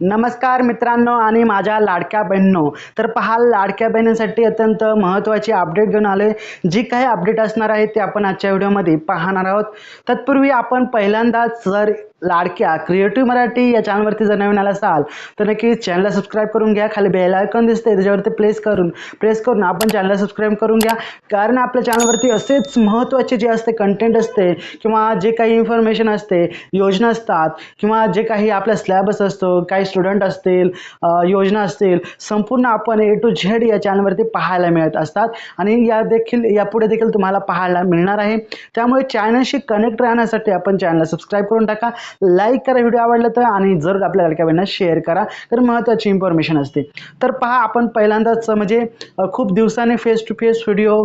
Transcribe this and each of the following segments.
नमस्कार मित्रांनो आणि माझ्या लाडक्या बहिणींनो, तर पहा लाडक्या बहिणींसाठी अत्यंत महत्त्वाची अपडेट घेऊन आले। जी काही अपडेट असणार आहे ते आपण आजच्या व्हिडिओमध्ये पाहणार आहोत। तत्पूर्वी आपण पहिल्यांदाच जर लाडक्या क्रिएटिव्ह मराठी या चॅनलवरती जर नवीन आला असाल तर नक्कीच चॅनलला सबस्क्राइब करून घ्या। खाली बेल आयकॉन दिसते त्याच्यावरती प्रेस करून आपण चॅनलला सबस्क्राइब करून घ्या, कारण आपल्या चॅनलवरती असेच महत्त्वाचे जे असते कंटेंट असते किंवा जे काही इन्फॉर्मेशन असते, योजना असतात किंवा जे काही आपला सिलेबस असतो, काही स्टुडंट असतील, योजना असतील, संपूर्ण आपण ए टू झेड या चॅनलवरती पाहायला मिळत असतात आणि यापुढे देखील तुम्हाला पाहायला मिळणार आहे। त्यामुळे चॅनलशी कनेक्ट राहण्यासाठी आपण चॅनलला सबस्क्राइब करून टाका, लाईक करा व्हिडिओ आवडला तर, आणि जरूर आपल्या लाडक्या बहिणींना शेअर करा, तर महत्त्वाची इन्फॉर्मेशन असते। तर पहा आपण पहिल्यांदाच म्हणजे खूप दिवसांनी फेस टू फेस व्हिडिओ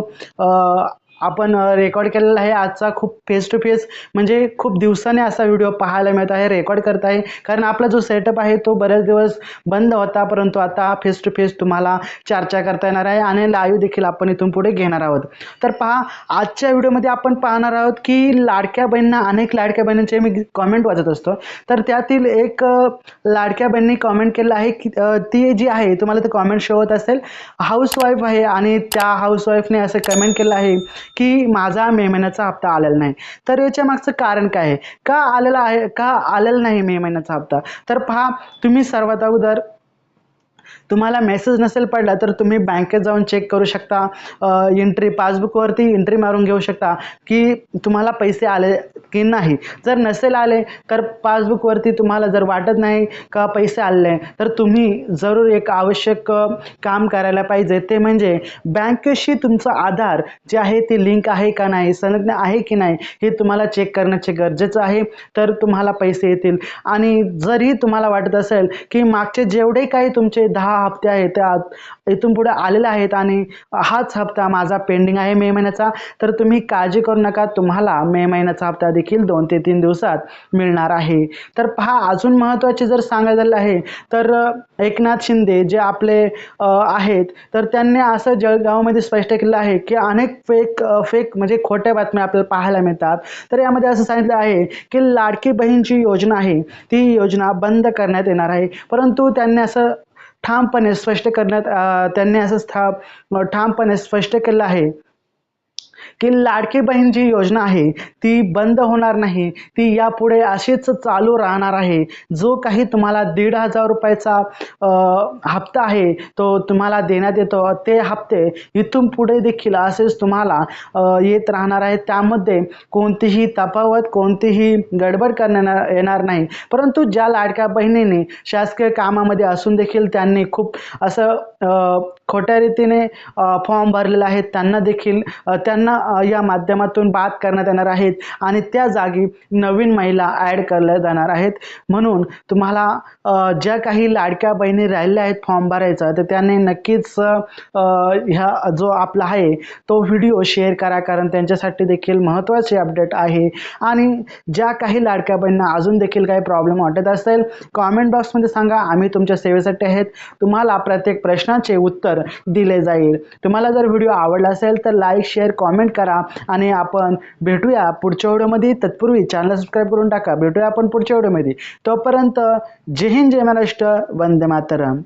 आपण रेकॉर्ड केलेला आहे। आजचा खूप फेस टू फेस म्हणजे खूप दिवसांनी असा व्हिडिओ पाहायला मिळत आहे, रेकॉर्ड करत आहे, कारण आपला जो सेटअप आहे तो बरेच दिवस बंद होता, परंतु आता फेस टू फेस तुम्हाला चर्चा करता येणार आहे आणि लाईव्ह देखील आपण इथून पुढे घेणार आहोत। तर पहा आजच्या व्हिडिओमध्ये आपण पाहणार आहोत की लाडक्या बहिणींना, अनेक लाडक्या बहिणींचे मी कॉमेंट वाचत असतो, तर त्यातील एक लाडक्या बहिणींनी कॉमेंट केलं आहे की ती जी आहे, तुम्हाला ते कॉमेंट शो होत असेल, हाऊसवाईफ आहे आणि त्या हाऊसवाईफने असं कमेंट केलं आहे की माझा मे महिन्याचा हप्ता आलेला नाही। तर याच्या मागचं कारण काय आहे, का आलेला नाही मे महिन्याचा हप्ता? तर पहा, तुम्ही सर्वात अगोदर तुम्हाला मेसेज नसेल पडला तर तुम्ही बँकेत जाऊन चेक करू शकता, पासबुकवरती एंट्री मारून घेऊ शकता की तुम्हाला पैसे आले की नाही। जर नसेल आले तर पासबुकवरती तुम्हाला जर वाटत नाही का पैसे आले तर तुम्ही जरूर एक आवश्यक काम करायला पाहिजे, ते म्हणजे बँकेशी तुमचं आधार जे आहे ते लिंक आहे का नाही, संलग्न आहे की नाही, हे तुम्हाला चेक करण्याचे गरजेचं आहे, तर तुम्हाला पैसे येतील। आणि जरी तुम्हाला वाटत असेल की मागचे जेवढे काही तुमचे 10 हप्ते आहेत त्या इथून पुढे आलेले आहेत आणि हाच हप्ता माझा पेंडिंग आहे मे महिन्याचा, तर तुम्ही काळजी करू नका, तुम्हाला मे महिन्याचा हप्ता देखील 2 ते 3 दिवसात मिळणार आहे। तर पहा, अजून महत्त्वाचे जर सांगायचं झालं आहे तर एकनाथ शिंदे जे आपले आहेत, तर त्यांनी असं जळगावमध्ये स्पष्ट केलं आहे की अनेक फेक म्हणजे खोट्या बातम्या आपल्याला पाहायला मिळतात। तर यामध्ये असं सांगितलं आहे की लाडकी बहीणची योजना आहे ती योजना बंद करण्यात येणार आहे, परंतु त्यांनी असं ठामपणे स्पष्ट केलं आहे की लाडकी बहीण जी योजना आहे ती बंद होणार नाही, ती यापुढे अशीच चालू राहणार आहे। जो काही तुम्हाला 1,500 रुपयाचा हप्ता आहे तो तुम्हाला देण्यात येतो, ते हप्ते इथून पुढे देखील असेच तुम्हाला येत राहणार आहेत। त्यामध्ये कोणतीही तफावत, कोणतीही गडबड करण्यात येणार नाही। परंतु ज्या लाडक्या बहिणींनी शासकीय कामामध्ये असून देखील त्यांनी खूप असं खोट्या रीतीने फॉर्म भरलेला आहे, त्यांना या माध्यमातून बाद करण्यात येणार आहेत आणि त्या जागी नवीन महिला ॲड करल्या जाणार आहेत। म्हणून तुम्हाला ज्या काही लाडक्या बहिणी राहिल्या आहेत फॉर्म भरायचा, तर त्यांनी नक्कीच ह्या जो आपला आहे तो व्हिडिओ शेअर करा, कारण त्यांच्यासाठी देखील महत्त्वाचे अपडेट आहे। आणि ज्या काही लाडक्या बहिणींना अजून देखील काही प्रॉब्लेम वाटत असेल, कॉमेंट बॉक्समध्ये सांगा, आम्ही तुमच्या सेवेसाठी आहेत, तुम्हाला प्रत्येक प्रश्नाचे उत्तर दिले जाईल। तुम्हाला जर व्हिडिओ आवडला असेल तर लाईक, शेअर, कॉमेंट करा आणि आपण भेटूया पुढच्या व्हिडिओमध्ये। तत्पूर्वी चॅनल सबस्क्राइब करून टाका। भेटूया आपण पुढच्या व्हिडिओमध्ये, तोपर्यंत जय हिंद, जय महाराष्ट्र, वंदे मातरम।